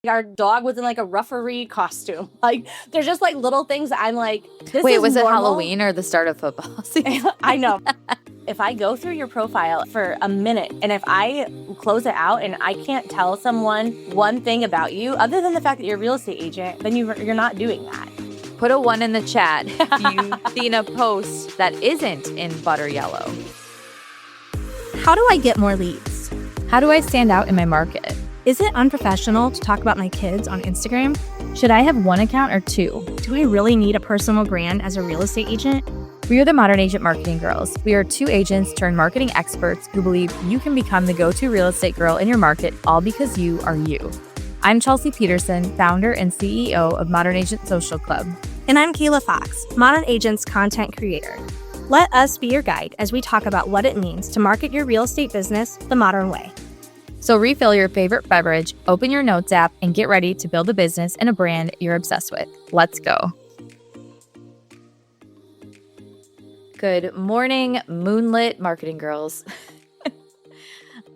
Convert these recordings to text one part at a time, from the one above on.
Our dog was in like a referee costume. Like, there's just like little things that I'm like, this Wait, is was it normal. Halloween or the start of football season? I know. If I go through your profile for a minute and if I close it out and I can't tell someone one thing about you other than the fact that you're a real estate agent, then you're not doing that. Put a 1 in the chat if you've seen a post that isn't in butter yellow. How do I get more leads? How do I stand out in my market? Is it unprofessional to talk about my kids on Instagram? Should I have 1 account or 2? Do I really need a personal brand as a real estate agent? We are the Modern Agent Marketing Girls. We are 2 agents turned marketing experts who believe you can become the go-to real estate girl in your market all because you are you. I'm Chelsea Peterson, founder and CEO of Modern Agent Social Club. And I'm Kayla Fox, Modern Agent's content creator. Let us be your guide as we talk about what it means to market your real estate business the modern way. So refill your favorite beverage, open your notes app, and get ready to build a business and a brand you're obsessed with. Let's go. Good morning, moonlit marketing girls.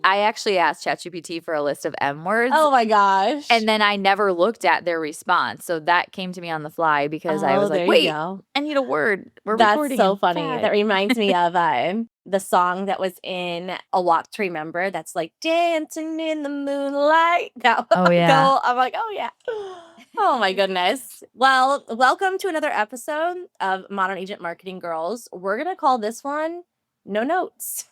I actually asked ChatGPT for a list of M words. Oh my gosh. And then I never looked at their response. So that came to me on the fly because I was like, wait, I need a word. We're recording. That's so funny. That reminds me of the song that was in A Walk to Remember. That's like dancing in the moonlight. Oh, yeah. I'm like, oh, yeah. Oh, my goodness. Well, welcome to another episode of Modern Agent Marketing Girls. We're going to call this one No Notes.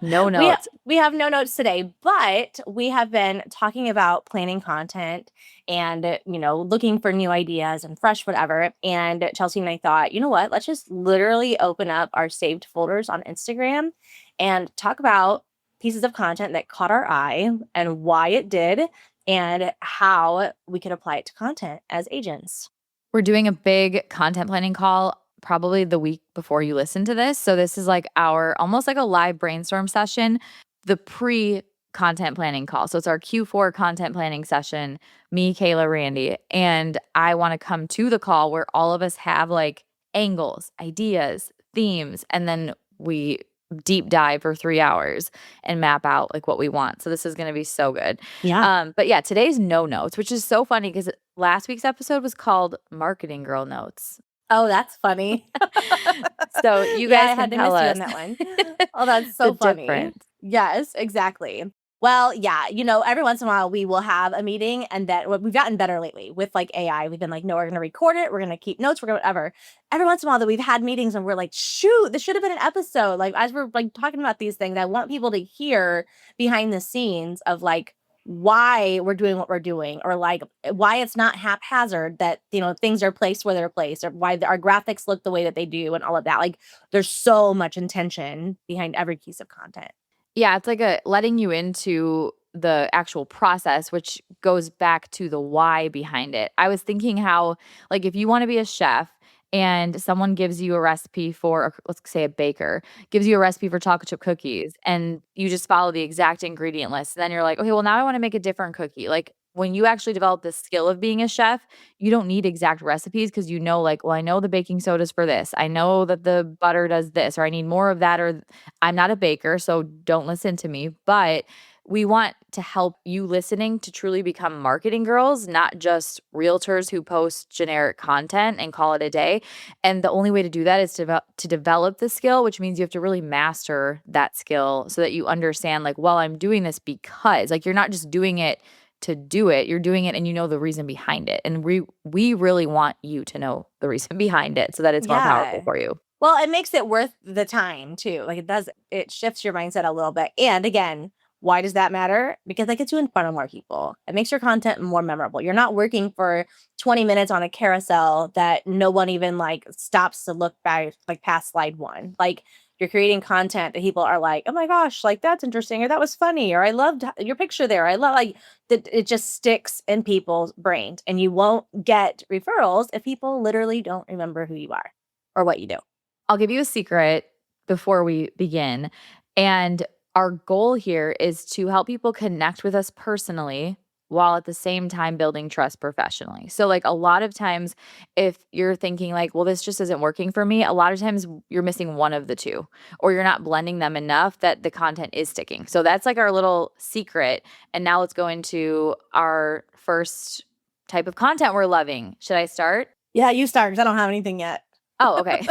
No notes. We have no notes today, but we have been talking about planning content and, looking for new ideas and fresh whatever. And Chelsea and I thought, you know what? Let's just literally open up our saved folders on Instagram and talk about pieces of content that caught our eye and why it did and how we could apply it to content as agents. We're doing a big content planning call probably the week before you listen to this. So this is like almost like a live brainstorm session, the pre-content planning call. So it's our Q4 content planning session, me, Kayla, Randy. And I want to come to the call where all of us have like angles, ideas, themes, and then we deep dive for 3 hours and map out like what we want. So this is going to be so good. Yeah. But yeah, today's no notes, which is so funny because last week's episode was called Marketing Girl Notes. Oh, that's funny. So you guys had to miss you on that one. Oh, that's so funny. Difference. Yes, exactly. Well, yeah, every once in a while we will have a meeting, and that we've gotten better lately with like AI. We've been like, no, we're going to record it. We're going to keep notes. We're going to whatever. Every once in a while that we've had meetings and we're like, shoot, this should have been an episode. Like as we're like talking about these things, I want people to hear behind the scenes of like why we're doing what we're doing, or like why it's not haphazard that, things are placed where they're placed, or why our graphics look the way that they do and all of that. Like there's so much intention behind every piece of content. Yeah, it's like letting you into the actual process, which goes back to the why behind it. I was thinking how, like, if you want to be a chef and someone gives you a recipe for, let's say a baker, gives you a recipe for chocolate chip cookies and you just follow the exact ingredient list, then you're like, okay, well, now I want to make a different cookie. Like when you actually develop the skill of being a chef, you don't need exact recipes because like, well, I know the baking soda's for this. I know that the butter does this, or I need more of that, or I'm not a baker, so don't listen to me. But we want to help you listening to truly become marketing girls, not just realtors who post generic content and call it a day. And the only way to do that is to develop the skill, which means you have to really master that skill so that you understand like, well, I'm doing this because like you're not just doing it to do it, you're doing it and you know the reason behind it. And we really want you to know the reason behind it so that it's more powerful for you. Well, it makes it worth the time too. Like it shifts your mindset a little bit. And again, why does that matter? Because that gets you in front of more people. It makes your content more memorable. You're not working for 20 minutes on a carousel that no one even like stops to look back like past slide 1. Like you're creating content that people are like, oh my gosh, like that's interesting, or that was funny, or I loved your picture there. I love like that. It just sticks in people's brains, and you won't get referrals if people literally don't remember who you are or what you do. I'll give you a secret before we begin. And our goal here is to help people connect with us personally while at the same time building trust professionally. So like a lot of times if you're thinking like, well, this just isn't working for me, a lot of times you're missing one of the two, or you're not blending them enough that the content is sticking. So that's like our little secret. And now let's go into our first type of content we're loving. Should I start? Yeah, you start because I don't have anything yet. Oh, okay.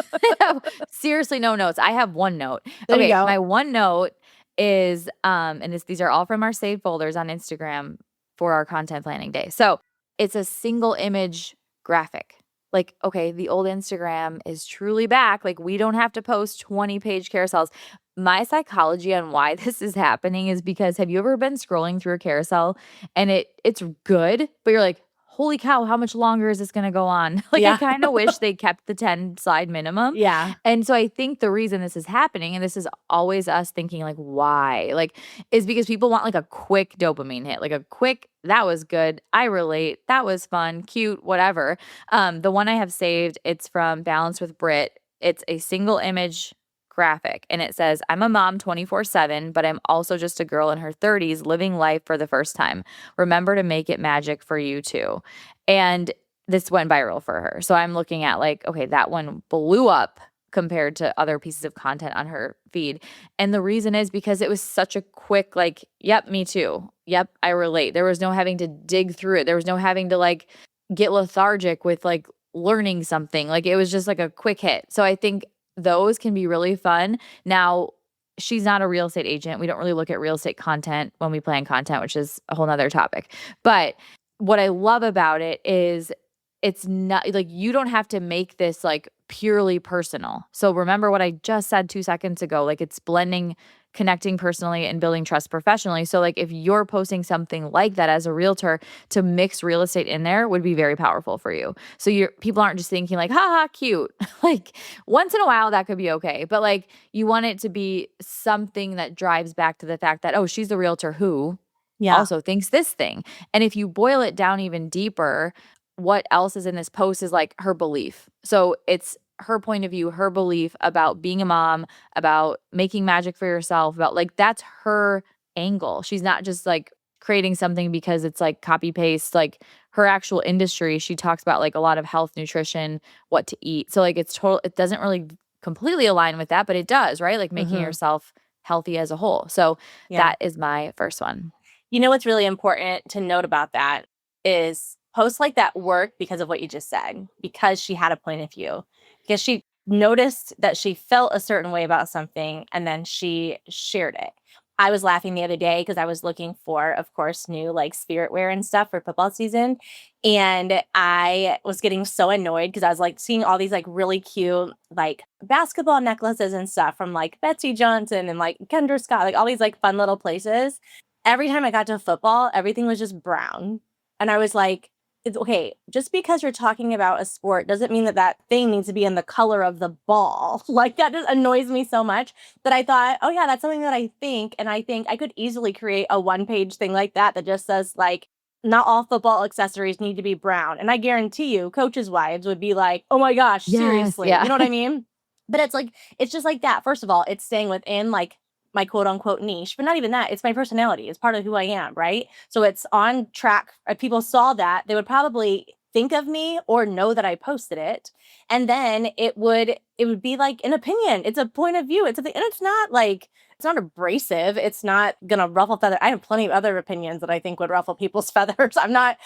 Seriously, no notes. I have one note. There you Okay, go. my one note is and these are all from our saved folders on Instagram for our content planning day. So, it's a single image graphic. Like, okay, the old Instagram is truly back. Like, we don't have to post 20-page carousels. My psychology on why this is happening is because have you ever been scrolling through a carousel and it's good, but you're like, holy cow, how much longer is this going to go on? Like, Yeah. I kind of wish they kept the 10 slide minimum. Yeah. And so I think the reason this is happening, and this is always us thinking like, why? Like, is because people want like a quick dopamine hit, like a quick, that was good. I relate. That was fun, cute, whatever. The one I have saved, it's from Balance with Brit. It's a single image graphic and it says, I'm a mom 24/7, but I'm also just a girl in her 30s living life for the first time. Remember to make it magic for you too. And this went viral for her. So I'm looking at like, okay, that one blew up compared to other pieces of content on her feed. And the reason is because it was such a quick, like, yep, me too. Yep, I relate. There was no having to dig through it. There was no having to like get lethargic with like learning something. Like it was just like a quick hit. So I think those can be really fun. Now, she's not a real estate agent. We don't really look at real estate content when we plan content, which is a whole nother topic. But what I love about it is it's not like you don't have to make this like purely personal. So remember what I just said 2 seconds ago, like it's blending connecting personally and building trust professionally. So like if you're posting something like that as a realtor, to mix real estate in there would be very powerful for you. So people aren't just thinking like, haha, cute. Like once in a while that could be okay. But like you want it to be something that drives back to the fact that, oh, she's the realtor who also thinks this thing. And if you boil it down even deeper, what else is in this post is like her belief. So it's her point of view, her belief about being a mom, about making magic for yourself, about like that's her angle. She's not just like creating something because it's like copy paste, like her actual industry. She talks about like a lot of health, nutrition, what to eat. So like it doesn't really completely align with that, but it does, right? Like making yourself healthy as a whole. So that is my first one. You know what's really important to note about that is posts like that work because of what you just said, because she had a point of view, because she noticed that she felt a certain way about something and then she shared it. I was laughing the other day because I was looking for, of course, new like spirit wear and stuff for football season. And I was getting so annoyed because I was like seeing all these like really cute like basketball necklaces and stuff from like Betsy Johnson and like Kendra Scott, like all these like fun little places. Every time I got to football, everything was just brown. And I was like, it's okay, just because you're talking about a sport doesn't mean that that thing needs to be in the color of the ball. Like that just annoys me so much that I thought, oh yeah, that's something that I think. And I think I could easily create a 1-page thing like that just says like, not all football accessories need to be brown. And I guarantee you, coaches' wives would be like, oh my gosh, seriously. Yeah. You know what I mean? But it's like, it's just like that. First of all, it's staying within like my quote unquote niche, but not even that. It's my personality. It's part of who I am, right? So it's on track. If people saw that, they would probably think of me or know that I posted it. And then it would be like an opinion. It's a point of view. And it's not like, it's not abrasive. It's not gonna ruffle feathers. I have plenty of other opinions that I think would ruffle people's feathers. I'm not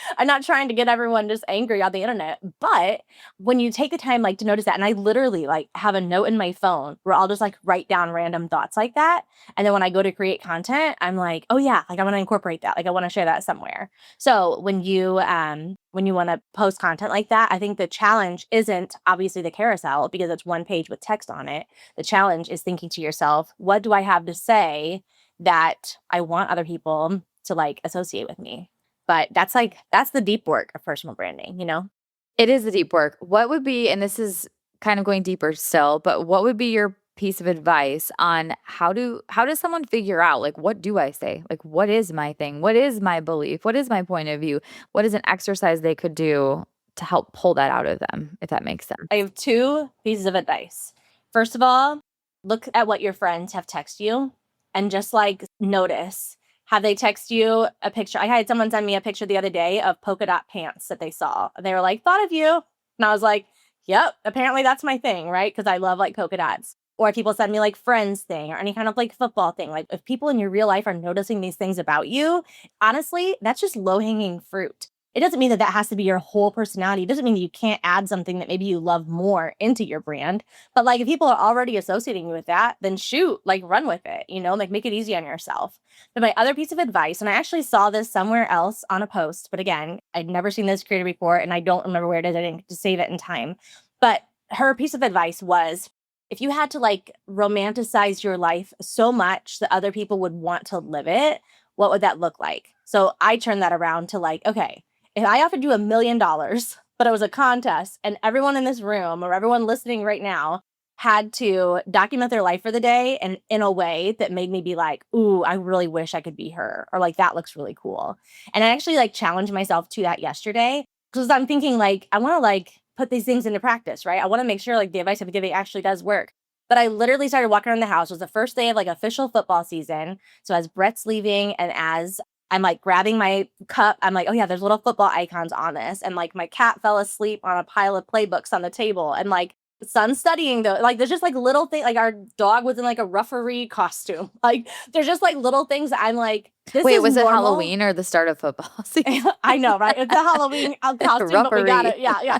trying to get everyone just angry on the internet. But when you take the time like to notice that, and I literally like have a note in my phone where I'll just like write down random thoughts like that. And then when I go to create content, I'm like, oh yeah, like I want to incorporate that. Like I want to share that somewhere. So when you want to post content like that, I think the challenge isn't obviously the carousel because it's 1 page with text on it. The challenge is thinking to yourself, what do I have to say that I want other people to like associate with me? But that's the deep work of personal branding, you know? It is the deep work. What would be, and this is kind of going deeper still, but what would be your piece of advice on how does someone figure out like what do I say? Like what is my thing? What is my belief? What is my point of view? What is an exercise they could do to help pull that out of them, if that makes sense? I have 2 pieces of advice. First of all, look at what your friends have texted you and just like notice Have they text you a picture? I had someone send me a picture the other day of polka dot pants that they saw. They were like, thought of you. And I was like, yep, apparently that's my thing, right? Because I love like polka dots. Or if people send me like friends thing or any kind of like football thing. Like if people in your real life are noticing these things about you, honestly, that's just low hanging fruit. It doesn't mean that that has to be your whole personality. It doesn't mean that you can't add something that maybe you love more into your brand. But like if people are already associating you with that, then shoot, like run with it, like make it easy on yourself. But my other piece of advice, and I actually saw this somewhere else on a post, but again, I'd never seen this creator before and I don't remember where it is. I didn't get to save it in time. But her piece of advice was if you had to like romanticize your life so much that other people would want to live it, what would that look like? So I turned that around to like, okay, if I offered you $1 million, but it was a contest and everyone in this room or everyone listening right now had to document their life for the day and in a way that made me be like, ooh, I really wish I could be her. Or like, that looks really cool. And I actually like challenged myself to that yesterday because I'm thinking like, I want to like put these things into practice, right? I want to make sure like the advice I'm giving actually does work. But I literally started walking around the house. It was the first day of like official football season. So as Brett's leaving and as I'm like grabbing my cup, I'm like, oh yeah, there's little football icons on this. And like my cat fell asleep on a pile of playbooks on the table. And like son's studying though. Like there's just like little things, like our dog was in like a referee costume. Like there's just like little things that I'm like, this Wait, is was it normal. Halloween or the start of football season? I know, right? It's a Halloween costume, but we got it. Yeah.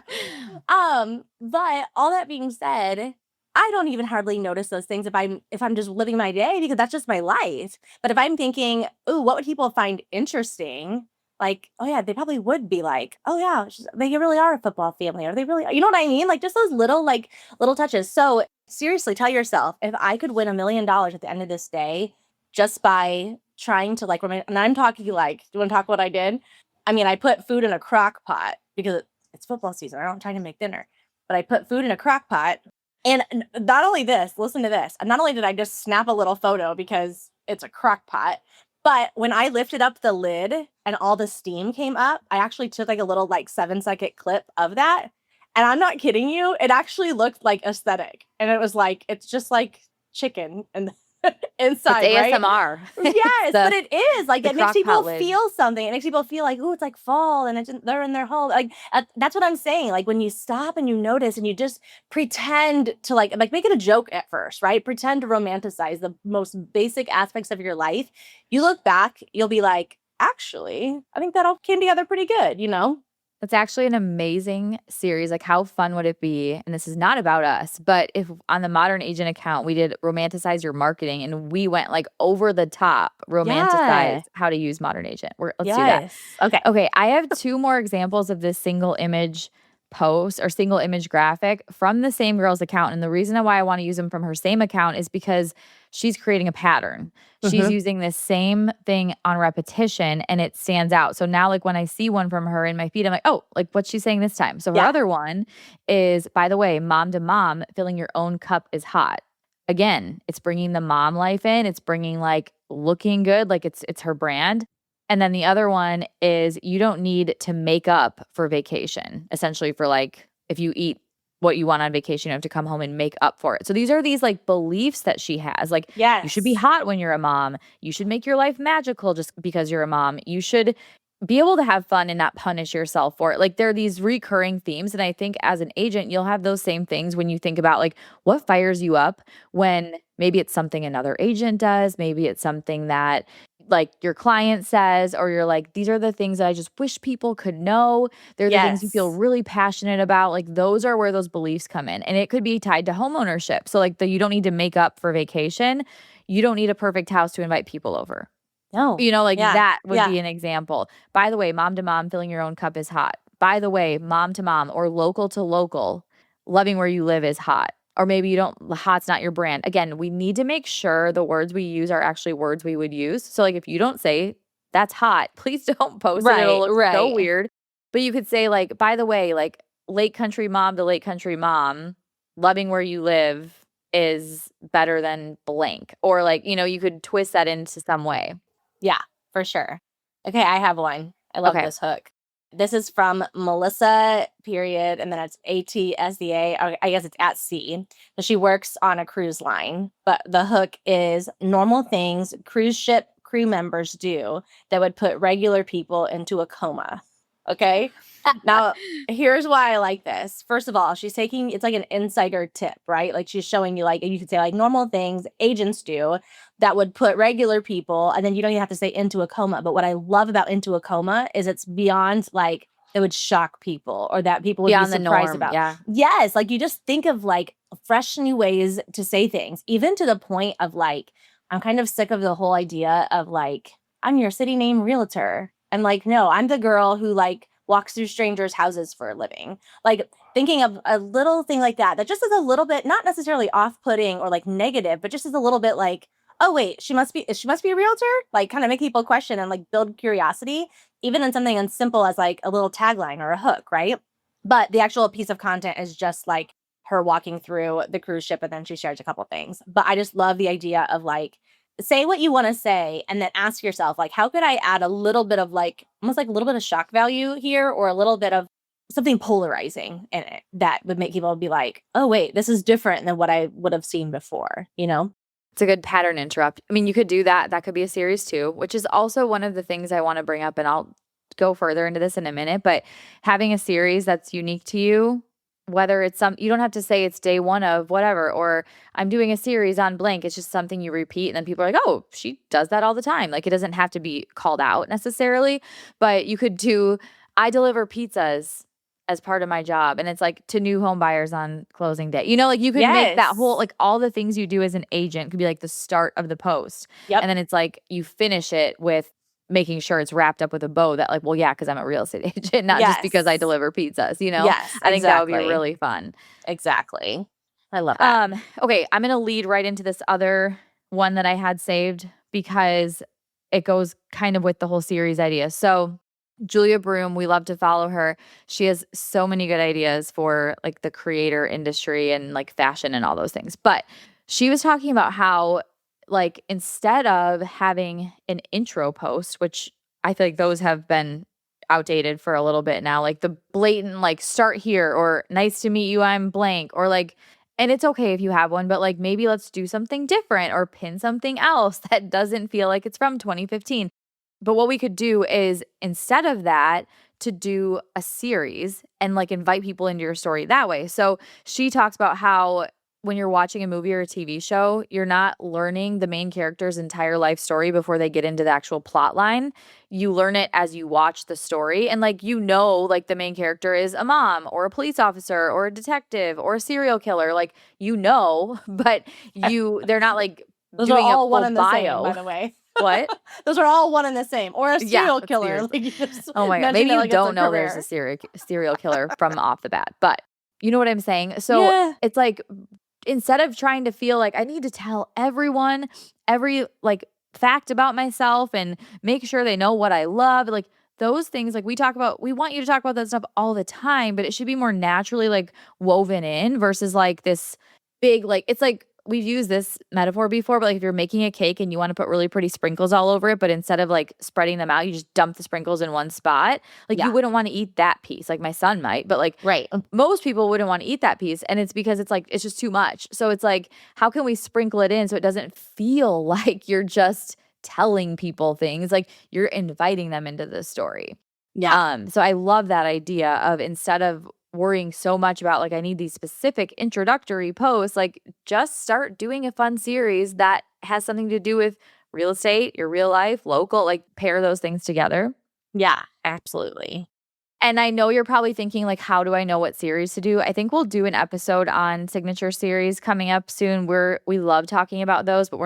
But all that being said, I don't even hardly notice those things if I'm just living my day because that's just my life. But if I'm thinking, ooh, what would people find interesting? Like, oh yeah, they probably would be like, oh yeah, they really are a football family. Or they really, you know what I mean? Like just those little touches. So seriously, tell yourself, if I could win $1 million at the end of this day, just by trying to like, and I'm talking like, do you want to talk what I did? I mean, I put food in a crock pot because it's football season. I'm trying to make dinner, but I put food in a crock pot. And not only this, listen to this. Not only did I just snap a little photo because it's a crock pot, but when I lifted up the lid and all the steam came up, I actually took like a little like 7-second clip of that. And I'm not kidding you. It actually looked like aesthetic. And it was like, it's just like chicken and inside, It's right? ASMR. Yes, but it is like it makes crock people pot lid. feel something. It makes people feel like, oh, it's like fall and they're in their home. Like that's what I'm saying. Like when you stop and you notice and you just pretend to like make it a joke at first, right? Pretend to romanticize the most basic aspects of your life. You look back, you'll be like, actually, I think that all came together pretty good, That's actually an amazing series. Like, how fun would it be? And this is not about us, but if on the Modern Agent account, we did romanticize your marketing and we went like over the top, romanticize how to use Modern Agent. Let's do that. Okay. Okay. I have 2 more examples of this single image post or single image graphic from the same girl's account. And the reason why I want to use them from her same account is because she's creating a pattern. She's using this same thing on repetition and it stands out. So now like when I see one from her in my feed, I'm like, oh, like what's she saying this time? So her other one is, by the way, mom to mom, filling your own cup is hot. Again, it's bringing the mom life in. It's bringing like looking good, like it's her brand. And then the other one is you don't need to make up for vacation, essentially for like if you eat what you want on vacation, you have to come home and make up for it. So these are these like beliefs that she has. Like, you should be hot when you're a mom. You should make your life magical just because you're a mom. You should be able to have fun and not punish yourself for it. Like there are these recurring themes. And I think as an agent, you'll have those same things when you think about like what fires you up when maybe it's something another agent does. Maybe it's something that like your client says, or you're like, these are the things that I just wish people could know. They're the things you feel really passionate about. Like those are where those beliefs come in. And it could be tied to homeownership. So like you don't need to make up for vacation. You don't need a perfect house to invite people over. No. That would be an example. By the way, mom to mom, filling your own cup is hot. By the way, mom to mom or local to local, loving where you live is hot. Or maybe you don't, hot's not your brand. Again, we need to make sure the words we use are actually words we would use. So like if you don't say that's hot, please don't post it. It'll look so weird. But you could say like, by the way, like lake country mom to lake country mom, loving where you live is better than blank. Or like, you could twist that into some way. Yeah, for sure. Okay, I have one. I love this hook. This is from Melissa, period, and then it's ATSDA. I guess it's at sea. So she works on a cruise line, but the hook is normal things, cruise ship crew members do that would put regular people into a coma. Okay. Now, here's why I like this. First of all, it's like an insider tip, right? Like she's showing you, like, you could say like normal things agents do that would put regular people, and then you don't even have to say into a coma. But what I love about into a coma is it's beyond like it would shock people or that people would Beyond be the surprised norm, about. yeah. Yes. Like you just think of like fresh new ways to say things, even to the point of like, I'm kind of sick of the whole idea of like, I'm your city name realtor. I'm like, no, I'm the girl who like walks through strangers' houses for a living. Like thinking of a little thing like that just is a little bit, not necessarily off-putting or like negative, but just is a little bit like, oh wait, she must be a realtor? Like kind of make people question and like build curiosity, even in something as simple as like a little tagline or a hook, right? But the actual piece of content is just like her walking through the cruise ship and then she shares a couple things. But I just love the idea of like, say what you want to say and then ask yourself, like, how could I add a little bit of like, almost like a little bit of shock value here or a little bit of something polarizing in it that would make people be like, oh, wait, this is different than what I would have seen before, you know? It's a good pattern interrupt. I mean, you could do that. That could be a series too, which is also one of the things I want to bring up, and I'll go further into this in a minute. But having a series that's unique to you, whether it's you don't have to say it's day one of whatever, or I'm doing a series on blank. It's just something you repeat, and then people are like, oh, she does that all the time. Like it doesn't have to be called out necessarily, but you could do, I deliver pizzas as part of my job, and it's like to new home buyers on closing day. You know, like you could make that whole, like all the things you do as an agent could be like the start of the post. Yep. And then it's like you finish it with making sure it's wrapped up with a bow that like, well, yeah, because I'm a real estate agent, not just because I deliver pizzas, you know? Yes, I think that would be exactly. really fun. Exactly. I love that. Okay, I'm going to lead right into this other one that I had saved because it goes kind of with the whole series idea. So Julia Broom, we love to follow her. She has so many good ideas for like the creator industry and like fashion and all those things. But she was talking about how like instead of having an intro post, which I feel like those have been outdated for a little bit now, like the blatant like start here or nice to meet you, I'm blank, or like, and it's okay if you have one, but like maybe let's do something different or pin something else that doesn't feel like it's from 2015. But what we could do is instead of that, to do a series and like invite people into your story that way. So she talks about how when you're watching a movie or a TV show, you're not learning the main character's entire life story before they get into the actual plot line. You learn it as you watch the story. And like, you know, like the main character is a mom or a police officer or a detective or a serial killer. Like, you know, but they're not like Those doing are all a one full and the bio. same, by the way. What? Those are all one and the same, or a serial that's killer. weird. Like you just Oh my God. mentioned Maybe it you like it's don't know there's a career. serial killer from off the bat, but you know what I'm saying? So Yeah. it's like, instead of trying to feel like I need to tell everyone every like fact about myself and make sure they know what I love, like those things, like we want you to talk about that stuff all the time, but it should be more naturally like woven in versus like this big, like, it's like, we've used this metaphor before, but like if you're making a cake and you want to put really pretty sprinkles all over it, but instead of like spreading them out, you just dump the sprinkles in one spot. Like you wouldn't want to eat that piece. Like my son might, but like most people wouldn't want to eat that piece. And it's because it's like, it's just too much. So it's like, how can we sprinkle it in so it doesn't feel like you're just telling people things, like you're inviting them into the story. Yeah. So I love that idea of instead of worrying so much about like I need these specific introductory posts, like just start doing a fun series that has something to do with real estate, your real life, local, like pair those things together. Yeah, absolutely. And I know you're probably thinking like, how do I know what series to do? I think we'll do an episode on signature series coming up soon. We love talking about those, but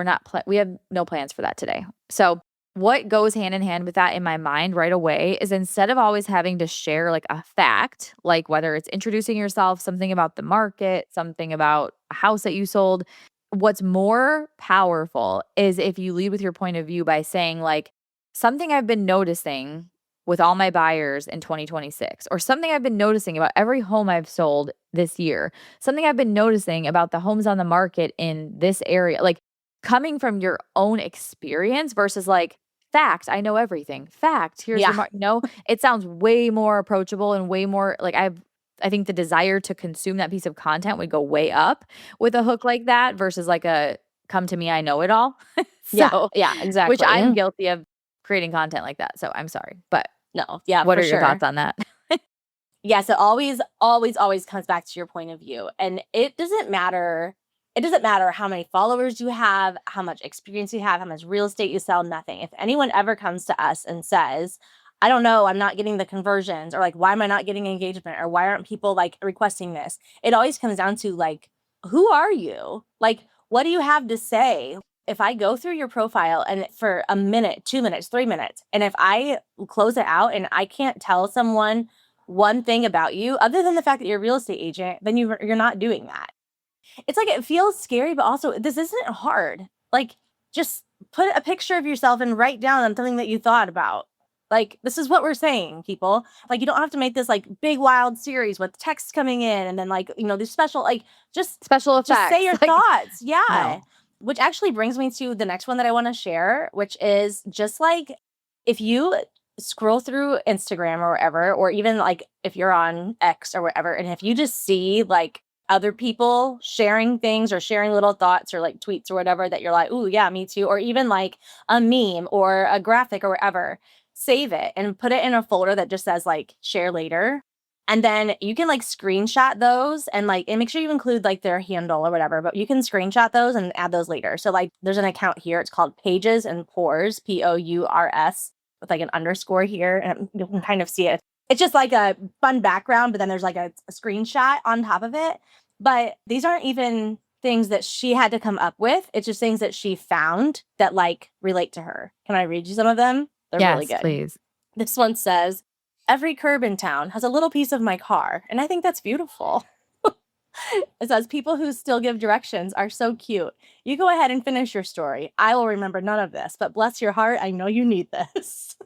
we have no plans for that today. So what goes hand in hand with that in my mind right away is instead of always having to share like a fact, like whether it's introducing yourself, something about the market, something about a house that you sold, what's more powerful is if you lead with your point of view by saying like something I've been noticing with all my buyers in 2026, or something I've been noticing about every home I've sold this year, something I've been noticing about the homes on the market in this area, like coming from your own experience versus like, fact, I know everything. Fact, here's your no, it sounds way more approachable and way more like I think the desire to consume that piece of content would go way up with a hook like that versus like a come to me, I know it all. Yeah, exactly. Which I'm guilty of creating content like that. So I'm sorry. But no, yeah, what for are your sure. thoughts on that? Yes, it always, always, always comes back to your point of view. And it doesn't matter. It doesn't matter how many followers you have, how much experience you have, how much real estate you sell, nothing. If anyone ever comes to us and says, I don't know, I'm not getting the conversions, or like, why am I not getting engagement? Or why aren't people like requesting this? It always comes down to like, who are you? Like, what do you have to say? If I go through your profile and for a minute, 2 minutes, 3 minutes, and if I close it out and I can't tell someone one thing about you other than the fact that you're a real estate agent, then you're not doing that. It's like it feels scary, but also this isn't hard. Like just put a picture of yourself and write down on something that you thought about. Like this is what we're saying, people. Like you don't have to make this like big wild series with text coming in and then like, these special like just Special effects. just say your thoughts. Yeah. No. Which actually brings me to the next one that I want to share, which is just like if you scroll through Instagram or wherever, or even like if you're on X or whatever, and if you just see like other people sharing things or sharing little thoughts or like tweets or whatever that you're like, ooh, yeah, me too. Or even like a meme or a graphic or whatever, save it and put it in a folder that just says like share later. And then you can like screenshot those and make sure you include like their handle or whatever, but you can screenshot those and add those later. So like there's an account here. It's called Pages and Pours, Pours, with like an underscore here. And you can kind of see it. It's just like a fun background, but then there's like a screenshot on top of it. But these aren't even things that she had to come up with. It's just things that she found that like relate to her. Can I read you some of them? They're really good. Please. This one says, every curb in town has a little piece of my car. And I think that's beautiful. It says, people who still give directions are so cute. You go ahead and finish your story. I will remember none of this, but bless your heart, I know you need this.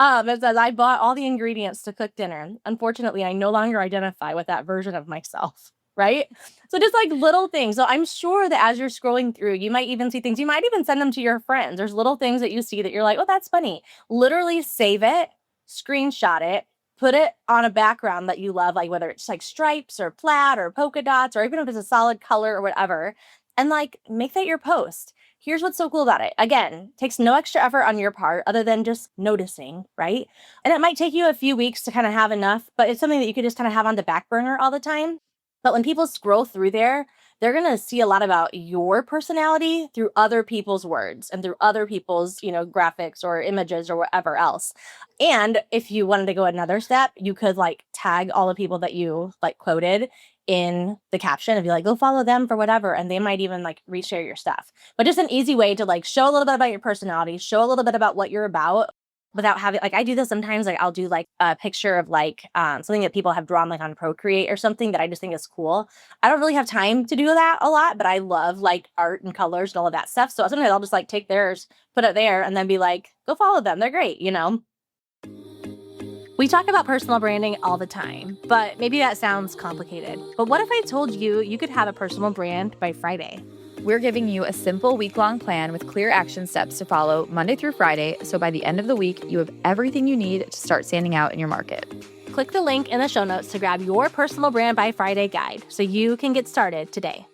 It says, I bought all the ingredients to cook dinner. Unfortunately, I no longer identify with that version of myself. Right? So just like little things. So I'm sure that as you're scrolling through, you might even see things. You might even send them to your friends. There's little things that you see that you're like, oh, that's funny. Literally save it, screenshot it, put it on a background that you love, like whether it's like stripes or plaid or polka dots, or even if it's a solid color or whatever, and like make that your post. Here's what's so cool about it. Again, takes no extra effort on your part other than just noticing, right? And it might take you a few weeks to kind of have enough, but it's something that you could just kind of have on the back burner all the time. But when people scroll through there, they're going to see a lot about your personality through other people's words and through other people's, graphics or images or whatever else. And if you wanted to go another step, you could like tag all the people that you like quoted in the caption and be like, go follow them for whatever. And they might even like reshare your stuff. But just an easy way to like show a little bit about your personality, show a little bit about what you're about without having like I do this sometimes. Like I'll do like a picture of like something that people have drawn like on Procreate or something that I just think is cool. I don't really have time to do that a lot, but I love like art and colors and all of that stuff. So sometimes I'll just like take theirs, put it there, and then be like, go follow them. They're great, We talk about personal branding all the time, but maybe that sounds complicated. But what if I told you you could have a personal brand by Friday? We're giving you a simple week-long plan with clear action steps to follow Monday through Friday, so by the end of the week, you have everything you need to start standing out in your market. Click the link in the show notes to grab your personal brand by Friday guide so you can get started today.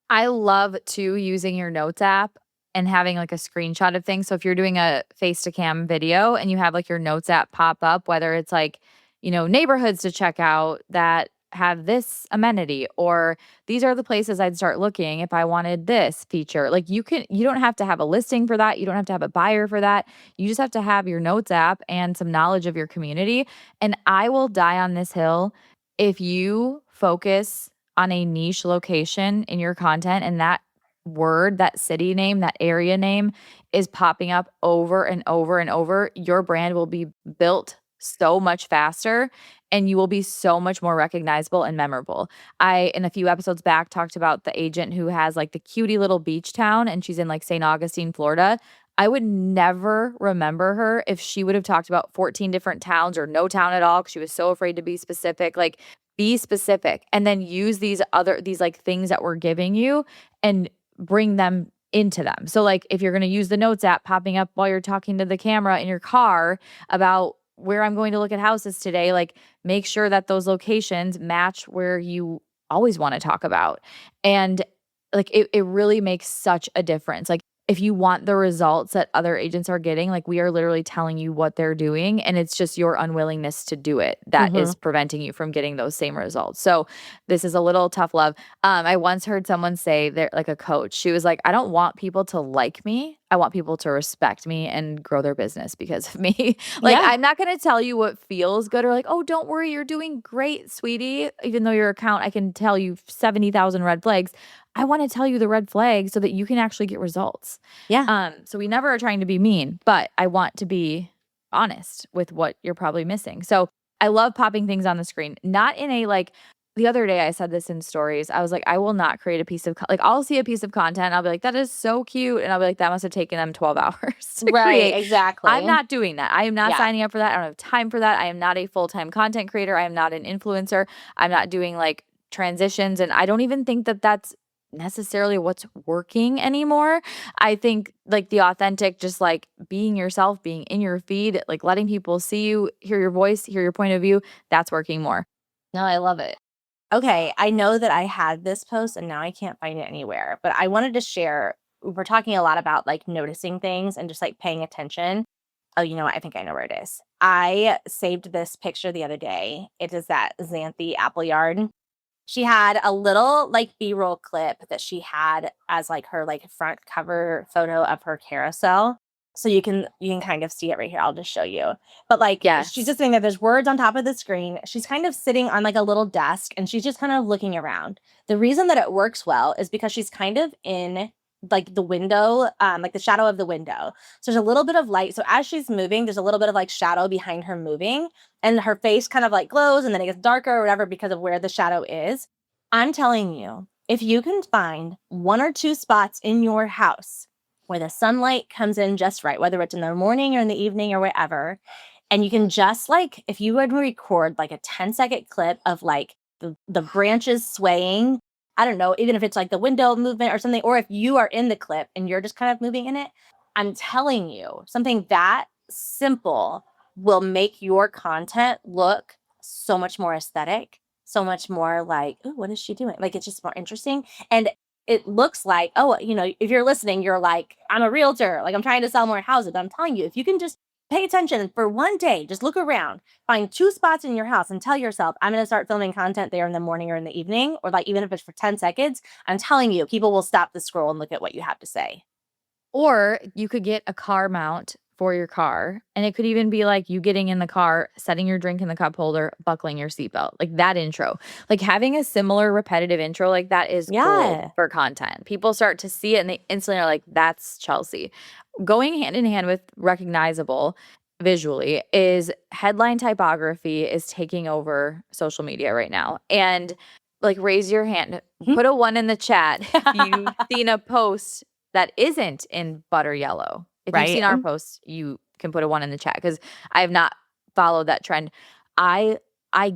I love too using your notes app and having like a screenshot of things. So if you're doing a face-to-cam video and you have like your notes app pop up, whether it's like, neighborhoods to check out that have this amenity, or these are the places I'd start looking if I wanted this feature. Like you don't have to have a listing for that. You don't have to have a buyer for that. You just have to have your notes app and some knowledge of your community. And I will die on this hill if you focus on a niche location in your content and that word, that city name, that area name is popping up over and over and over, your brand will be built so much faster and you will be so much more recognizable and memorable. I, in a few episodes back, talked about the agent who has like the cutie little beach town and she's in like St. Augustine, Florida. I would never remember her if she would have talked about 14 different towns or no town at all because she was so afraid to be specific. Like, be specific and then use these like things that we're giving you and bring them into them. So like if you're going to use the notes app popping up while you're talking to the camera in your car about where I'm going to look at houses today, like make sure that those locations match where you always want to talk about. And like it really makes such a difference. Like if you want the results that other agents are getting, like we are literally telling you what they're doing, and it's just your unwillingness to do it that is preventing you from getting those same results. So this is a little tough love. I once heard someone say, they're like a coach, she was like, I don't want people to like me. I want people to respect me and grow their business because of me. Like, Yeah. I'm not going to tell you what feels good or like, oh, don't worry, you're doing great, sweetie. Even though your account, I can tell you 70,000 red flags. I want to tell you the red flags so that you can actually get results. Yeah. So we never are trying to be mean, but I want to be honest with what you're probably missing. So I love popping things on the screen, not in a like, the other day I said this in stories. I was like, I will not create a piece of, like, I'll see a piece of content. I'll be like, that is so cute. And I'll be like, that must have taken them 12 hours to Right. create. Exactly. I'm not doing that. I am not Yeah. signing up for that. I don't have time for that. I am not a full-time content creator. I am not an influencer. I'm not doing like transitions. And I don't even think that that's necessarily what's working anymore. I think like the authentic, just like being yourself, being in your feed, like letting people see you, hear your voice, hear your point of view, that's working more. No, I love it. Okay, I know that I had this post and now I can't find it anywhere, but I wanted to share. We're talking a lot about like noticing things and just like paying attention. Oh, you know what? I think I know where it is. I saved this picture the other day. It is that Xanthi Appleyard. She had a little like B-roll clip that she had as like her like front cover photo of her carousel. So you can kind of see it right here. I'll just show you. But like Yes. she's just saying that there's words on top of the screen. She's kind of sitting on like a little desk and she's just kind of looking around. The reason that it works well is because she's kind of in like the window, like the shadow of the window. So there's a little bit of light. So as she's moving, there's a little bit of like shadow behind her moving, and her face kind of like glows and then it gets darker or whatever because of where the shadow is. I'm telling you, if you can find one or two spots in your house where the sunlight comes in just right, whether it's in the morning or in the evening or wherever, and you can just like, if you would record like a 10-second clip of like the branches swaying, I don't know, even if it's like the window movement or something, or if you are in the clip and you're just kind of moving in it, I'm telling you, something that simple will make your content look so much more aesthetic, so much more like, oh, what is she doing? Like, it's just more interesting. And it looks like, oh, you know, if you're listening, you're like, I'm a realtor, like I'm trying to sell more houses. But I'm telling you, if you can just pay attention for one day, just look around, find two spots in your house and tell yourself, I'm going to start filming content there in the morning or in the evening, or like even if it's for 10 seconds, I'm telling you, people will stop the scroll and look at what you have to say. Or you could get a car mount for your car, and it could even be like you getting in the car, setting your drink in the cup holder, buckling your seatbelt, like that intro. Like having a similar repetitive intro like that is gold for content. People start to see it and they instantly are like, that's Chelsea. Going hand in hand with recognizable visually is headline typography is taking over social media right now. And like raise your hand, put a 1 in the chat if you've seen a post that isn't in butter yellow. If you've seen our posts, you can put a 1 in the chat because I have not followed that trend. I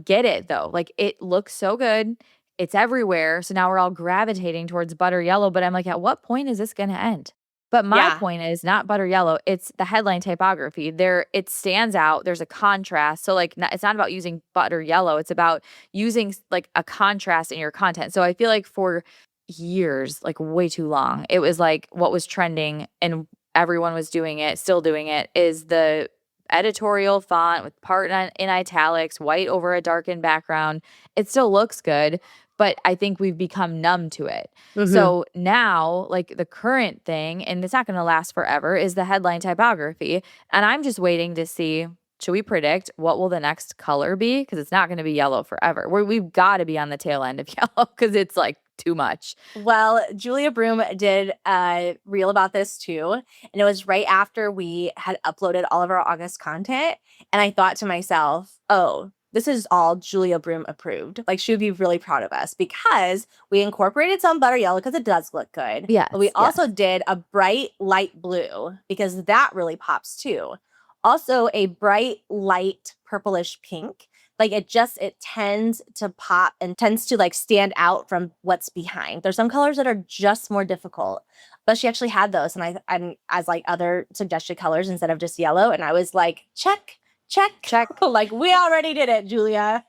get it though. Like it looks so good. It's everywhere. So now we're all gravitating towards butter yellow. But I'm like, at what point is this going to end? But my point is not butter yellow. It's the headline typography. There, it stands out. There's a contrast. So like, it's not about using butter yellow. It's about using like a contrast in your content. So I feel like for years, like way too long, it was like what was trending and everyone was doing it, still doing it, is the editorial font with part in italics, white over a darkened background. It still looks good, but I think we've become numb to it. So now, like the current thing, and it's not going to last forever, is the headline typography. And I'm just waiting to see, should we predict what will the next color be? Because it's not going to be yellow forever. We've got to be on the tail end of yellow because it's like too much. Well, Julia Broom did a reel about this too. And it was right after we had uploaded all of our August content. And I thought to myself, oh, this is all Julia Broom approved. Like she would be really proud of us because we incorporated some butter yellow because it does look good. Yes, But we also did a bright light blue because that really pops too. Also a bright light purplish pink. Like it tends to pop and tends to like stand out from what's behind. There's some colors that are just more difficult, but she actually had those. And I'm as like other suggested colors instead of just yellow. And I was like, check, Check. Like, we already did it, Julia.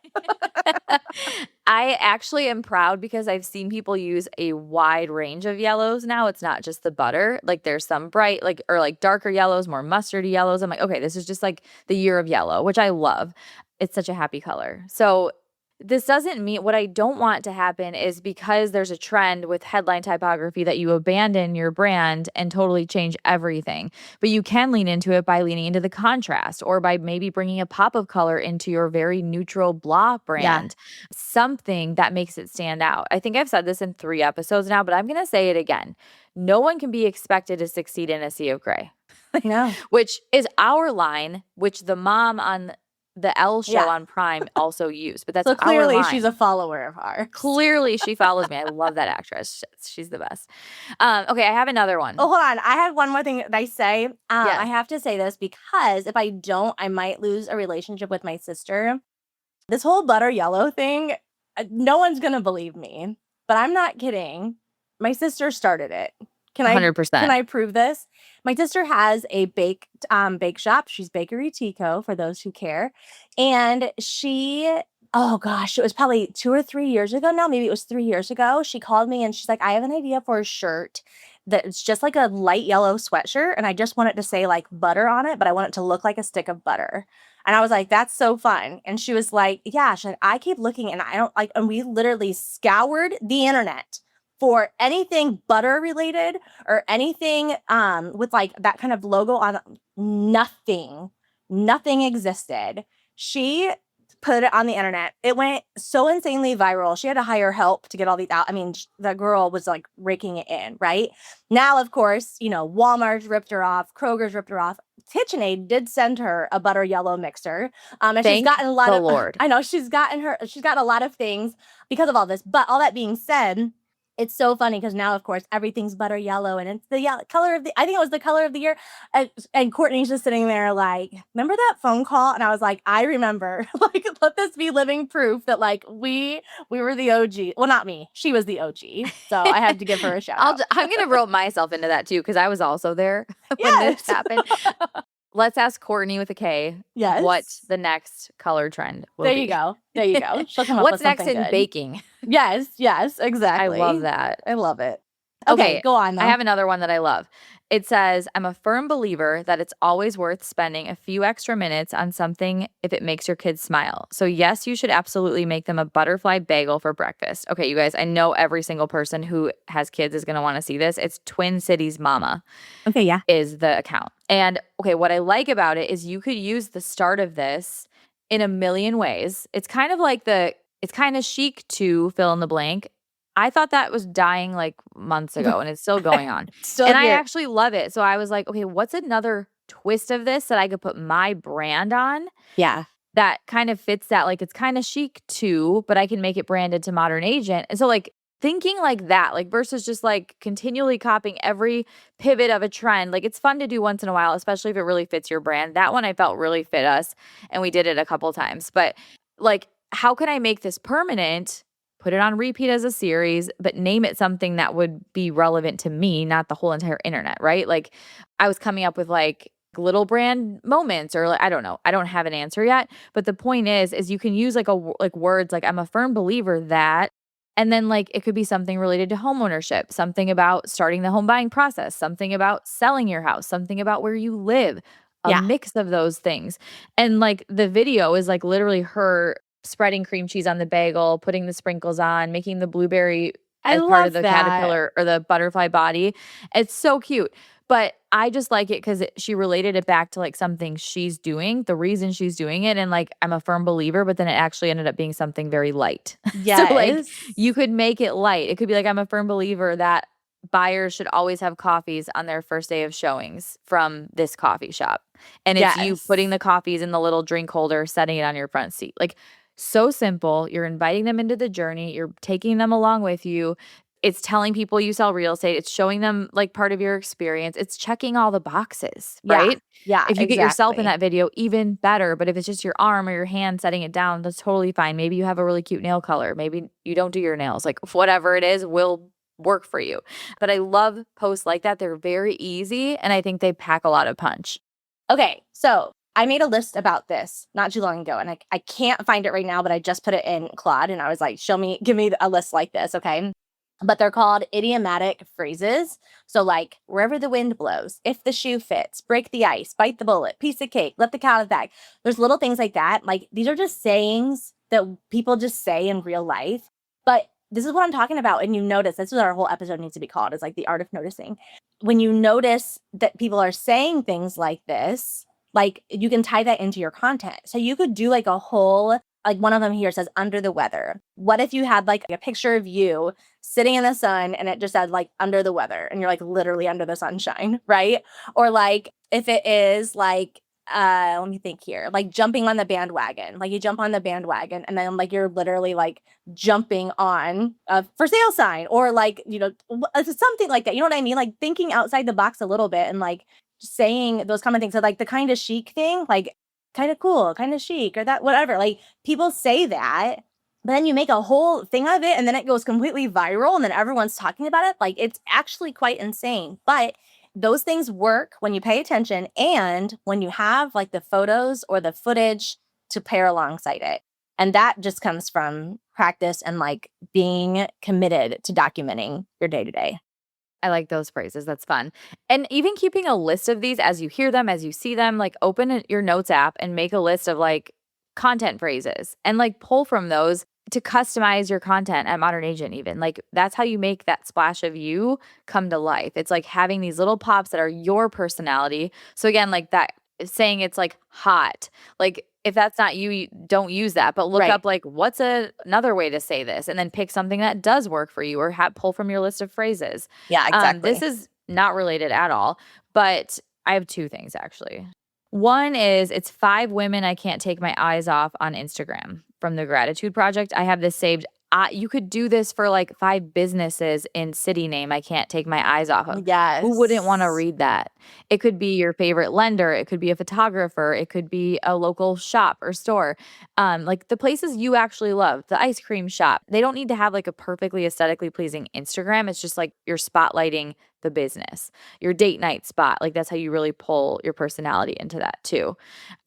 I actually am proud because I've seen people use a wide range of yellows now. It's not just the butter. Like there's some bright, like, or like darker yellows, more mustardy yellows. I'm like, okay, this is just like the year of yellow, which I love. It's such a happy color. So this doesn't mean, what I don't want to happen is because there's a trend with headline typography that you abandon your brand and totally change everything. But you can lean into it by leaning into the contrast or by maybe bringing a pop of color into your very neutral blah brand, something that makes it stand out. I think I've said this in 3 episodes now, but I'm going to say it again. No one can be expected to succeed in a sea of gray. No. Which is our line, which the mom on the Elle show on Prime also used, but that's so clearly our line. she's a follower of ours. Clearly she follows me. I love that actress. She's the best. Okay, I have another one. Oh, hold on. I have one more thing that I say. I have to say this because if I don't, I might lose a relationship with my sister. This whole butter yellow thing, no one's going to believe me, but I'm not kidding. My sister started it. Can 100%. Can I prove this? My sister has a bake shop. She's Bakery Tico, for those who care. And oh gosh, it was probably 2 or 3 years ago now. Maybe it was 3 years ago. She called me and she's like, I have an idea for a shirt that's just like a light yellow sweatshirt. And I just want it to say like butter on it, but I want it to look like a stick of butter. And I was like, that's so fun. And she was like, yeah, she's like, I keep looking and I don't like, and we literally scoured the internet for anything butter related or anything with like that kind of logo on. Nothing existed. She put it on the internet. It went so insanely viral. She had to hire help to get all these out. I mean, the girl was like raking it in, right? Now, of course, Walmart's ripped her off. Kroger's ripped her off. KitchenAid did send her a butter yellow mixer. And she's gotten a lot of, Lord. I know she's gotten a lot of things because of all this. But all that being said, it's so funny because now, of course, everything's butter yellow and it's the color of I think it was the color of the year. And Courtney's just sitting there like, remember that phone call? And I was like, I remember. Like, let this be living proof that like we were the OG. Well, not me. She was the OG. So I had to give her a shout out. I'm going to rope myself into that too because I was also there when this happened. Let's ask Courtney with a K. Yes. What the next color trend will be. There you go. She'll come up What's with something next in good. baking? Yes, exactly. I love that. I love it. Okay, go on though. I have another one that I love. It says, I'm a firm believer that it's always worth spending a few extra minutes on something if it makes your kids smile. So yes, you should absolutely make them a butterfly bagel for breakfast. Okay, you guys, I know every single person who has kids is going to want to see this. It's Twin Cities Mama. Okay, yeah. Is the account. And okay, what I like about it is you could use the start of this in a million ways. It's kind of like it's kind of chic to fill in the blank. I thought that was dying like months ago and it's still going on. I actually love it. So I was like, okay, what's another twist of this that I could put my brand on? Yeah. That kind of fits that. Like it's kind of chic too, but I can make it branded to Modern Agent. And so like thinking like that, like versus just like continually copying every pivot of a trend. Like it's fun to do once in a while, especially if it really fits your brand. That one I felt really fit us and we did it a couple times. But like, how can I make this permanent? Put it on repeat as a series, but name it something that would be relevant to me, not the whole entire internet, right? Like I was coming up with like little brand moments or like, I don't know. I don't have an answer yet. But the point is you can use like words like I'm a firm believer that, and then like it could be something related to homeownership, something about starting the home buying process, something about selling your house, something about where you live, a mix of those things. And like the video is like literally her spreading cream cheese on the bagel, putting the sprinkles on, making the blueberry as part of the caterpillar or the butterfly body. It's so cute. But I just like it because she related it back to like something she's doing, the reason she's doing it. And like, I'm a firm believer, but then it actually ended up being something very light. Yes. So like you could make it light. It could be like, I'm a firm believer that buyers should always have coffees on their first day of showings from this coffee shop. And it's you putting the coffees in the little drink holder, setting it on your front seat. Like, so simple. You're inviting them into the journey. You're taking them along with you. It's telling people you sell real estate. It's showing them like part of your experience. It's checking all the boxes, right? Yeah. If you get yourself in that video, even better. But if it's just your arm or your hand setting it down, that's totally fine. Maybe you have a really cute nail color. Maybe you don't do your nails. Like whatever it is will work for you. But I love posts like that. They're very easy. And I think they pack a lot of punch. Okay. So I made a list about this not too long ago, and I can't find it right now, but I just put it in Claude, and I was like, give me a list like this, okay? But they're called idiomatic phrases. So like, wherever the wind blows, if the shoe fits, break the ice, bite the bullet, piece of cake, let the cat out of the bag. There's little things like that. Like, these are just sayings that people just say in real life. But this is what I'm talking about. And you notice, this is what our whole episode needs to be called, is like the art of noticing. When you notice that people are saying things like this, like, you can tie that into your content. So you could do like a whole, like one of them here says under the weather. What if you had like a picture of you sitting in the sun and it just said like under the weather and you're like literally under the sunshine, right? Or like if it is like, let me think here, like jumping on the bandwagon, like you jump on the bandwagon and then like you're literally like jumping on a for sale sign, or like, you know, something like that. You know what I mean? Like thinking outside the box a little bit and like saying those common things. So like the kind of chic thing, like kind of cool, kind of chic, or that, whatever. Like people say that, but then you make a whole thing of it and then it goes completely viral and then everyone's talking about it. Like it's actually quite insane. But those things work when you pay attention and when you have like the photos or the footage to pair alongside it. And that just comes from practice and like being committed to documenting your day to day. I like those phrases. That's fun. And even keeping a list of these as you hear them, as you see them, like open your notes app and make a list of like content phrases and like pull from those to customize your content at Modern Agent even. Like that's how you make that splash of you come to life. It's like having these little pops that are your personality. So again, like that saying it's like hot. Like if that's not you, you don't use that, but look Right. up like what's another way to say this and then pick something that does work for you or pull from your list of phrases. Yeah, exactly. This is not related at all, but I have two things actually. One is it's 5 women I can't take my eyes off on Instagram from the Gratitude Project. I have this saved. You could do this for like 5 businesses in city name I can't take my eyes off of. Yes. Who wouldn't want to read that? It could be your favorite lender. It could be a photographer. It could be a local shop or store. Like the places you actually love, the ice cream shop. They don't need to have like a perfectly aesthetically pleasing Instagram. It's just like you're spotlighting the business. Your date night spot. Like that's how you really pull your personality into that too.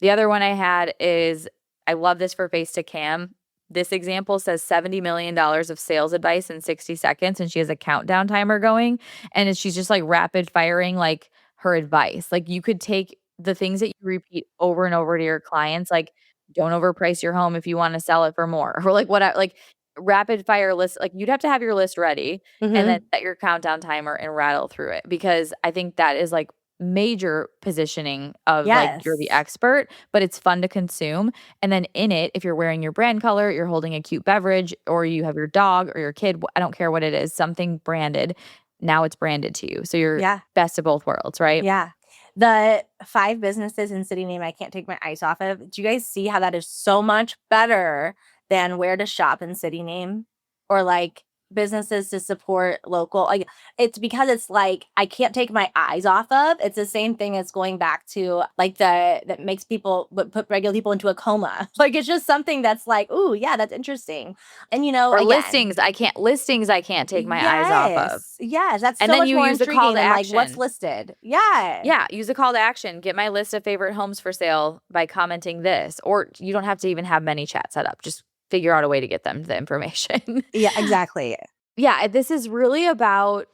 The other one I had is, I love this for Face to Cam. This example says $70 million of sales advice in 60 seconds, and she has a countdown timer going, and she's just like rapid firing like her advice. Like you could take the things that you repeat over and over to your clients, like don't overprice your home if you want to sell it for more, or like what, like rapid fire list. Like you'd have to have your list ready and then set your countdown timer and rattle through it, because I think that is like major positioning of like you're the Yes. expert, but it's fun to consume. And then in it, if you're wearing your brand color, you're holding a cute beverage, or you have your dog or your kid, I don't care what it is, something branded. Now it's branded to you. So you're Yeah. best of both worlds, right? Yeah. The 5 businesses in city name I can't take my eyes off of. Do you guys see how that is so much better than where to shop in city name, or like businesses to support local? Like it's because it's like I can't take my eyes off of. It's the same thing as going back to like that makes people put regular people into a coma. Like it's just something that's like, ooh, yeah, that's interesting. And you know, Or again, listings I can't take my eyes off of. Yes, that's And so then much you more use the intriguing call to than like what's action. listed. Yeah. Yeah, use a call to action. Get my list of favorite homes for sale by commenting this. Or you don't have to even have many chats set up. Just figure out a way to get them the information. Yeah, exactly. Yeah, this is really about,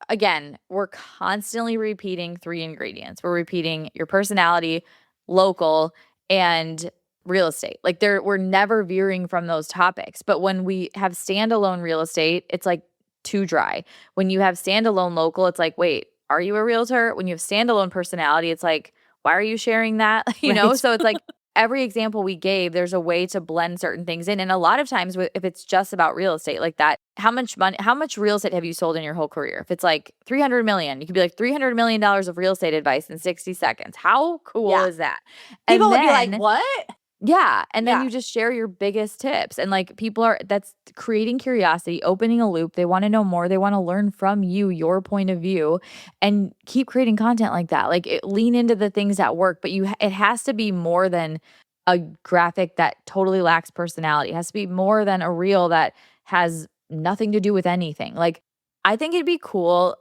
again, we're constantly repeating 3 ingredients. We're repeating your personality, local, and real estate. Like we're never veering from those topics. But when we have standalone real estate, it's like too dry. When you have standalone local, it's like, wait, are you a realtor? When you have standalone personality, it's like, why are you sharing that? You know? Right. So it's like every example we gave, there's a way to blend certain things in. And a lot of times if it's just about real estate like that, how much real estate have you sold in your whole career? If it's like 300 million, you could be like $300 million of real estate advice in 60 seconds. How cool Yeah. is that? People would And be like, then- what? Yeah. And then Yeah. you just share your biggest tips. And like that's creating curiosity, opening a loop. They want to know more. They want to learn from you, your point of view, and keep creating content like that. Like lean into the things that work, but it has to be more than a graphic that totally lacks personality. It has to be more than a reel that has nothing to do with anything. Like I think it'd be a cool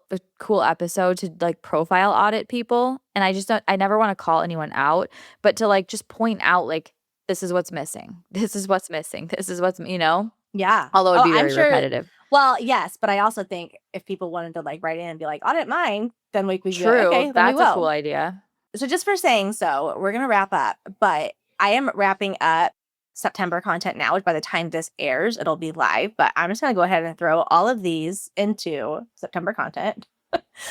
episode to like profile audit people. And I never want to call anyone out, but to like just point out like, this is what's missing. This is what's missing. This is what's, Yeah. although it'd be I'm very sure. repetitive. Well, yes, but I also think if people wanted to like write in and be like, audit mine, then we could be like, True. okay, then we That's a will. cool idea. So just for saying so, we're going to wrap up, but I am wrapping up September content now, which by the time this airs, it'll be live, but I'm just going to go ahead and throw all of these into September content.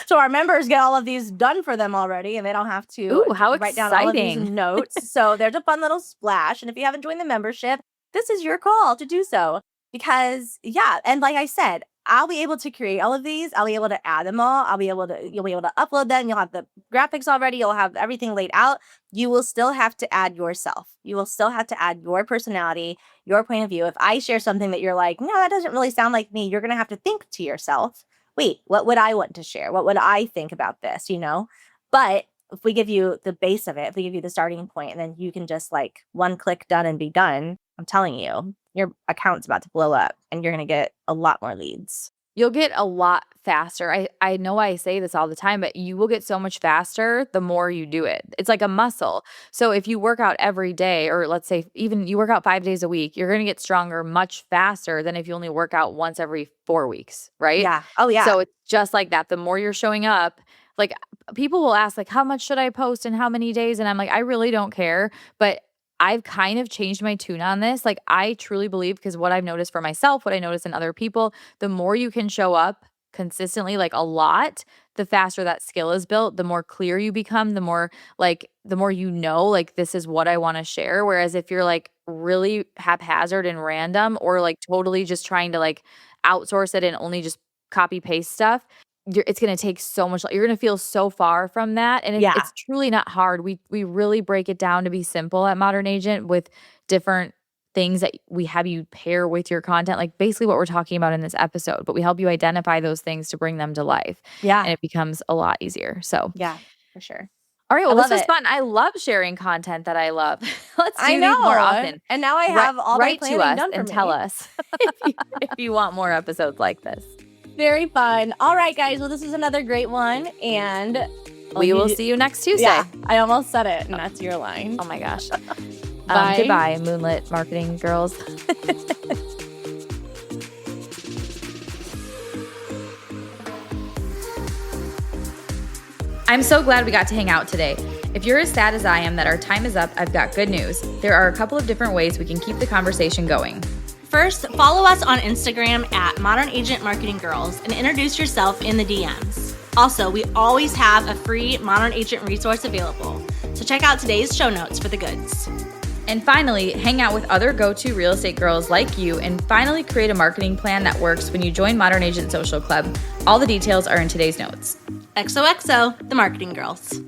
So our members get all of these done for them already, and they don't have to Ooh, how write down all of these exciting. notes. So there's a fun little splash. And if you haven't joined the membership, this is your call to do so. Because, yeah, and like I said, I'll be able to create all of these. I'll be able to add them all. You'll be able to upload them. You'll have the graphics already. You'll have everything laid out. You will still have to add yourself. You will still have to add your personality, your point of view. If I share something that you're like, no, that doesn't really sound like me, you're going to have to think to yourself, wait, what would I want to share? What would I think about this, But if we give you the base of it, if we give you the starting point, and then you can just like one click done and be done, I'm telling you, your account's about to blow up and you're going to get a lot more leads. You'll get a lot faster. I know I say this all the time, but you will get so much faster the more you do it. It's like a muscle. So if you work out every day, or let's say even you work out 5 days a week, you're going to get stronger much faster than if you only work out once every 4 weeks, right? Yeah. Oh, yeah. So it's just like that. The more you're showing up, like people will ask like, how much should I post and how many days? And I'm like, I really don't care. But I've kind of changed my tune on this. Like I truly believe, because what I've noticed for myself, what I notice in other people, the more you can show up consistently, like a lot, the faster that skill is built, the more clear you become, the more like this is what I want to share. Whereas if you're like really haphazard and random, or like totally just trying to like outsource it and only just copy paste stuff, it's going to take so much. You're going to feel so far from that. And it's truly not hard. We really break it down to be simple at Modern Agent with different things that we have you pair with your content, like basically what we're talking about in this episode, but we help you identify those things to bring them to life. Yeah. And it becomes a lot easier. So yeah, for sure. All right. Well, this was it. fun. I love sharing content that I love. Let's do I these know. more often. And now I have all my write planning to us done for and me. tell us if you want more episodes like this. Very fun. All right, guys. Well, this is another great one. And we will see you next Tuesday. Yeah, I almost said it, and that's your line. Oh my gosh. Bye. Goodbye, Moonlit Marketing Girls. I'm so glad we got to hang out today. If you're as sad as I am that our time is up, I've got good news. There are a couple of different ways we can keep the conversation going. First, follow us on Instagram at Modern Agent Marketing Girls and introduce yourself in the DMs. Also, we always have a free Modern Agent resource available, so check out today's show notes for the goods. And finally, hang out with other go-to real estate girls like you and finally create a marketing plan that works when you join Modern Agent Social Club. All the details are in today's notes. XOXO, the Marketing Girls.